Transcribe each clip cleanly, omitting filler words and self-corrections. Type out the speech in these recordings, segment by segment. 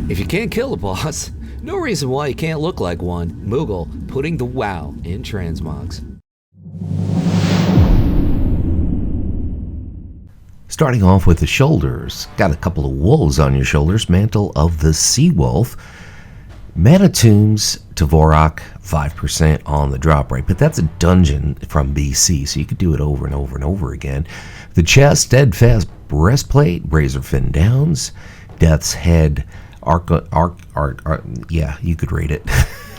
If you can't kill a boss, no reason why you can't look like one. Moogle putting the wow in transmogs. Starting off with the shoulders, got a couple of wolves on your shoulders. Mantle of the Sea Wolf. Mana Tombs, Tvorok, 5% on the drop rate, but that's a dungeon from BC, so you could do it over and over and over again. The chest, Steadfast Breastplate, Razorfin Downs, Death's Head, yeah, you could read it.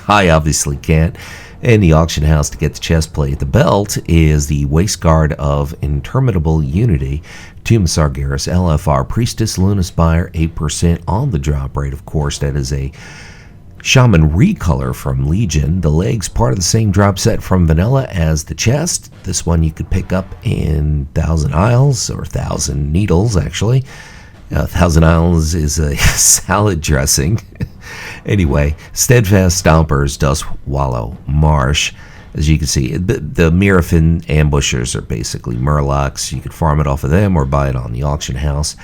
I obviously can't. And the auction house to get the chest plate. The belt is the Waistguard of Interminable Unity, Tomb of Sargeras, LFR, Priestess, Lunaspire, 8% on the drop rate. Of course, that is a Shaman recolor from Legion. The legs, part of the same drop set from Vanilla as the chest. This one you could pick up in Thousand Isles, or Thousand Needles, actually. Thousand Isles is a salad dressing. Anyway, Steadfast Stompers, Dust Wallow Marsh. As you can see, the Mirafin ambushers are basically Murlocs. You could farm it off of them or buy it on the auction house.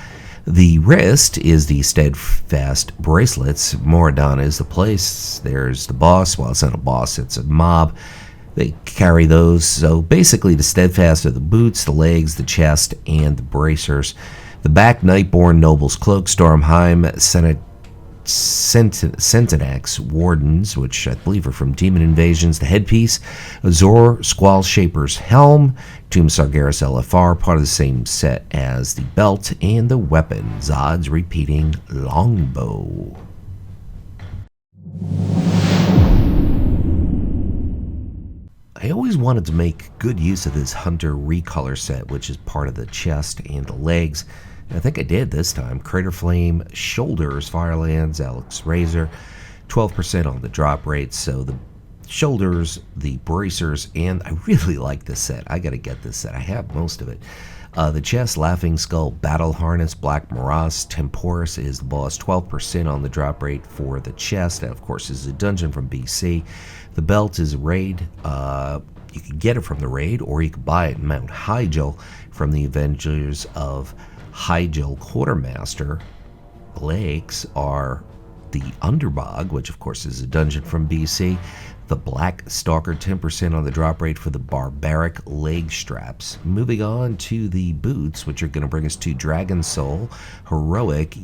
The wrist is the Steadfast Bracelets. Moradana is the place. There's the boss. Well, it's not a boss, it's a mob. They carry those. So basically the Steadfast are the boots, the legs, the chest, and the bracers. The back, Nightborn, Noble's Cloak, Stormheim, Centenax Wardens, which I believe are from Demon Invasions. The headpiece, Azor Squall Shaper's Helm, Tomb Sargeras LFR, part of the same set as the belt, and the weapon, Zod's Repeating Longbow. I always wanted to make good use of this Hunter recolor set, which is part of the chest and the legs. I think I did this time. Crater Flame, Shoulders, Firelands, Alex Razor, 12% on the drop rate. So the shoulders, the bracers, and I really like this set. I gotta get this set. I have most of it. The chest, Laughing Skull, Battle Harness, Black Morass, Temporis is the boss, 12% on the drop rate for the chest. That, of course, is a dungeon from BC. The belt is a raid. You can get it from the raid, or you can buy it in Mount Hyjal from the Avengers of Hyjal Quartermaster. The legs are the Underbog, which of course is a dungeon from BC. The Black Stalker, 10% on the drop rate for the Barbaric leg straps. Moving on to the boots, which are going to bring us to Dragon Soul, Heroic,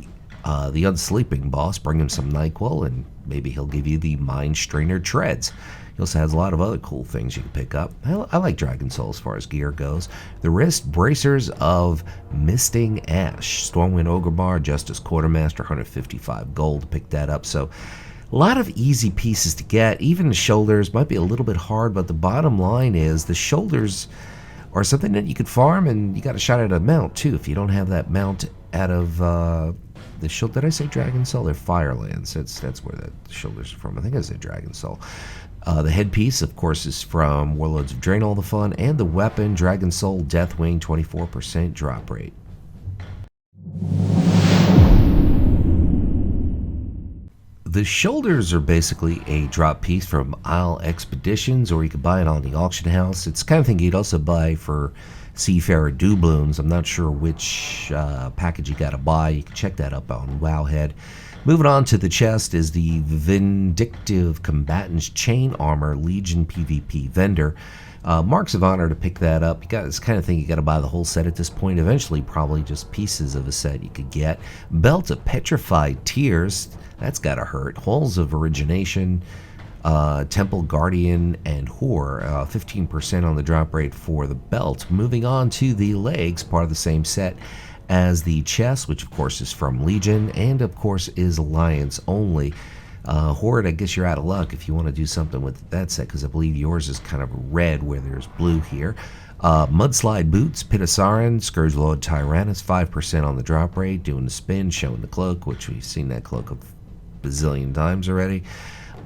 the Unsleeping boss. Bring him some NyQuil, and maybe he'll give you the Mind Strainer treads. He also has a lot of other cool things you can pick up. I like Dragon Soul as far as gear goes. The wrist, Bracers of Misting Ash, Stormwind Ogrebar, Justice Quartermaster, 155 gold to pick that up. So a lot of easy pieces to get. Even the shoulders might be a little bit hard, but the bottom line is the shoulders are something that you could farm, and you got a shot at a mount too. If you don't have that mount out of the shoulder, did I say Dragon Soul? They're Firelands. That's where the shoulders are from. I think I said Dragon Soul. The headpiece, of course, is from Warlords of Draenor, all the fun, and the weapon, Dragon Soul, Deathwing, 24% drop rate. The shoulders are basically a drop piece from Isle Expeditions, or you could buy it on the auction house. It's the kind of thing you'd also buy for Seafarer Doubloons. I'm not sure which package you got to buy. You can check that up on Wowhead. Moving on to the chest is the Vindictive Combatant's Chain Armor Legion PvP Vendor. Marks of honor to pick that up. You got this kind of thing you got to buy the whole set at this point. Eventually, probably just pieces of a set you could get. Belt of Petrified Tears. That's got to hurt. Halls of Origination. Temple Guardian and Whore, 15% on the drop rate for the belt. Moving on to the legs, part of the same set as the chest, which of course is from Legion, and of course is Alliance only. Horde, I guess you're out of luck if you want to do something with that set, because I believe yours is kind of red where there's blue here. Mudslide Boots, Pitasaran, Scourge Lord Tyrannus, 5% on the drop rate, doing the spin, showing the cloak, which we've seen that cloak a bazillion times already.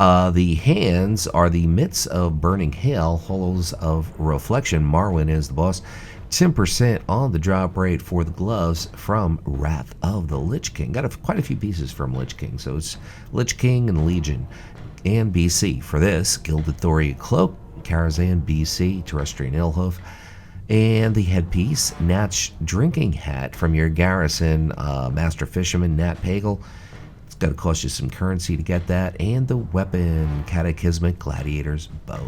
The hands are the Mitts of Burning Hail, Hollows of Reflection. Marwyn is the boss. 10% on the drop rate for the gloves from Wrath of the Lich King. Got quite a few pieces from Lich King, so it's Lich King and Legion and BC. For this, Gilded Thoria Cloak, Karazhan BC, Terrestrian Illhoof, and the headpiece, Natch Drinking Hat from your Garrison, Master Fisherman, Nat Pagel. got to cost you some currency to get that. And the weapon, Cataclysmic Gladiator's Bow.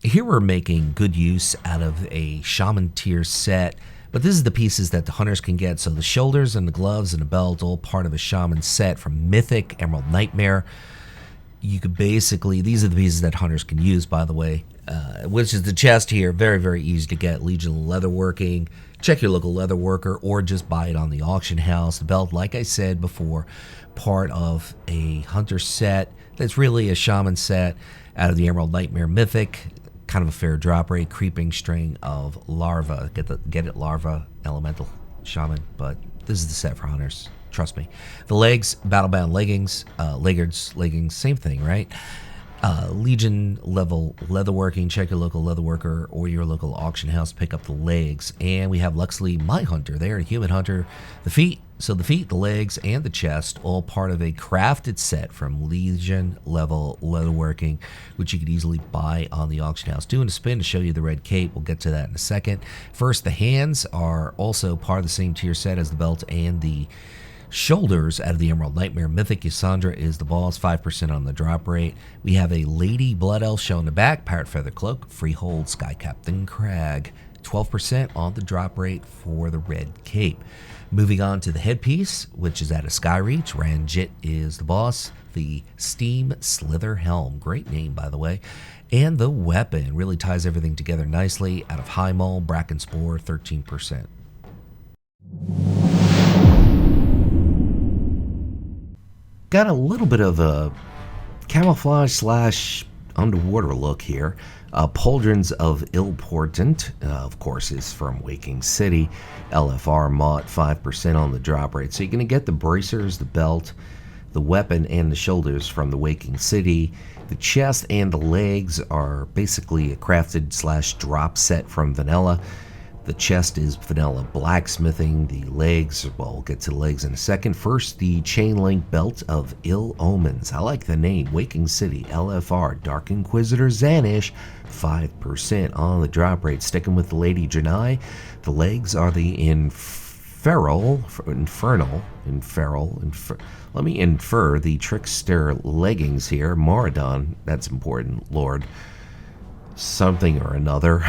Here we're making good use out of a Shaman tier set, but this is the pieces that the hunters can get. So the shoulders and the gloves and the belt, all part of a Shaman set from Mythic, Emerald Nightmare. You could basically, these are the pieces that hunters can use, by the way, which is the chest here. Very, very easy to get. Legion leatherworking. Check your local leatherworker or just buy it on the auction house. The belt, like I said before, part of a hunter set that's really a Shaman set out of the Emerald Nightmare Mythic. Kind of a fair drop rate. Creeping string of larva. Get it, larva, elemental shaman. But this is the set for hunters. Trust me. The legs, battlebound leggings, leggings, same thing, right? Legion level leatherworking. Check your local leatherworker or your local auction house to pick up the legs. And we have Luxeley, my hunter there, a human hunter. The feet. So the feet, the legs, and the chest, all part of a crafted set from Legion level leatherworking, which you could easily buy on the auction house. Doing a spin to show you the red cape. We'll get to that in a second. First, the hands are also part of the same tier set as the belt and the shoulders out of the Emerald Nightmare Mythic. Cassandra is the boss, 5% on the drop rate. We have a Lady Blood Elf show in the back, Pirate Feather Cloak, Freehold, Sky Captain Crag, 12% on the drop rate for the red cape. Moving on to the headpiece, which is out of Skyreach. Ranjit is the boss. The Steam Slither Helm, great name by the way. And the weapon really ties everything together nicely. Out of High Mole, Bracken Spore, 13%. Got a little bit of a camouflage / underwater look here. Pauldrons of Ill Portent, of course, is from Waking City. LFR Mott, 5% on the drop rate. So you're going to get the bracers, the belt, the weapon, and the shoulders from the Waking City. The chest and the legs are basically a crafted / drop set from Vanilla. The chest is Vanilla Blacksmithing. The legs, well, we'll get to the legs in a second. First, the Chain Link Belt of Ill Omens. I like the name. Waking City, LFR, Dark Inquisitor Zanish, 5% on the drop rate. Sticking with the Lady Janai. The legs are the let me infer the Trickster leggings here. Moradon, that's important, Lord. Something or another.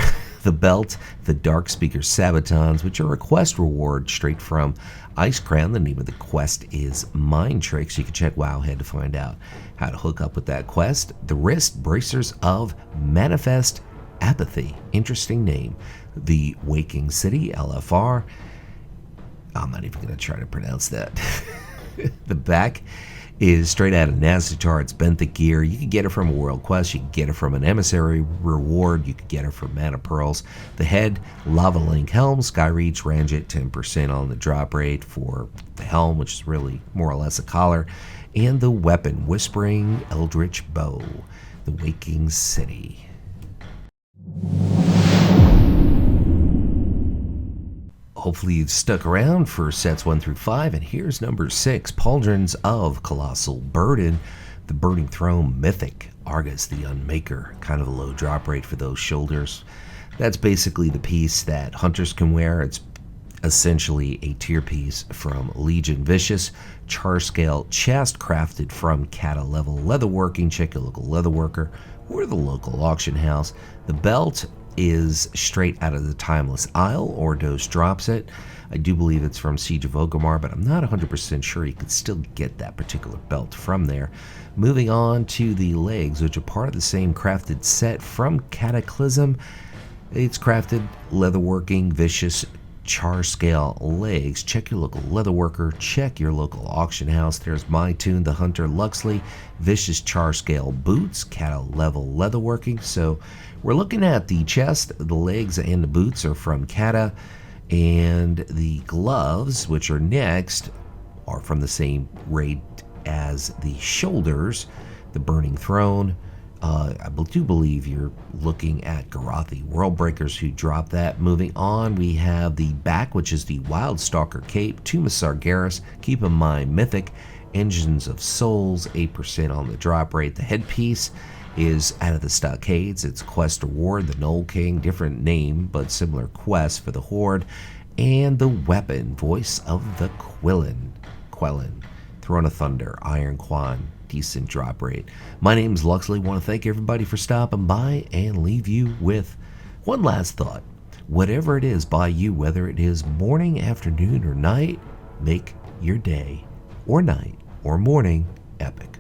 The belt, the Dark Speaker Sabatons, which are a quest reward straight from Ice Crown. The name of the quest is Mind Tricks. You can check Wowhead to find out how to hook up with that quest. The wrist bracers of Manifest Apathy. Interesting name. The Waking City, LFR. I'm not even going to try to pronounce that. The back is straight out of Nazjatar. It's benthic gear. You can get it from a world quest. You can get it from an emissary reward. You can get it from mana pearls. The head, Lava Link Helm, Skyreach, Ranjit, 10% on the drop rate for the helm, which is really more or less a collar. And the weapon, Whispering Eldritch Bow, the Waking City. Hopefully you've stuck around for sets 1 through 5, and here's number 6, Pauldrons of Colossal Burden, the Burning Throne Mythic, Argus the Unmaker, kind of a low drop rate for those shoulders. That's basically the piece that hunters can wear. It's essentially a tier piece from Legion Vicious, char scale chest crafted from Cata level leatherworking. Check your local leatherworker or the local auction house. The belt is straight out of the Timeless Isle. Ordos drops it. I do believe it's from Siege of Orgrimmar, but I'm not 100% sure. You could still get that particular belt from there. Moving on to the legs, which are part of the same crafted set from Cataclysm. It's crafted leatherworking, vicious, char scale legs. Check your local leatherworker, check your local auction house. There's my tune, the Hunter Luxeley, vicious char scale boots, Cata level leatherworking. So we're looking at the chest, the legs, and the boots are from Cata, and the gloves, which are next, are from the same rate as the shoulders, the Burning Throne. I do believe you're looking at Garathi Worldbreakers who dropped that. Moving on, we have the back, which is the Wildstalker Cape, Tomb of Sargeras. Keep in mind, Mythic, Engines of Souls, 8% on the drop rate. The headpiece is out of the Stockades. It's Quest Award, the Knoll King, different name, but similar quest for the Horde. And the weapon, Voice of the Quellen, Throne of Thunder, Iron Quan, decent drop rate. My name's Luxeley. Want to thank everybody for stopping by and leave you with one last thought. Whatever it is by you, whether it is morning, afternoon, or night, make your day or night or morning epic.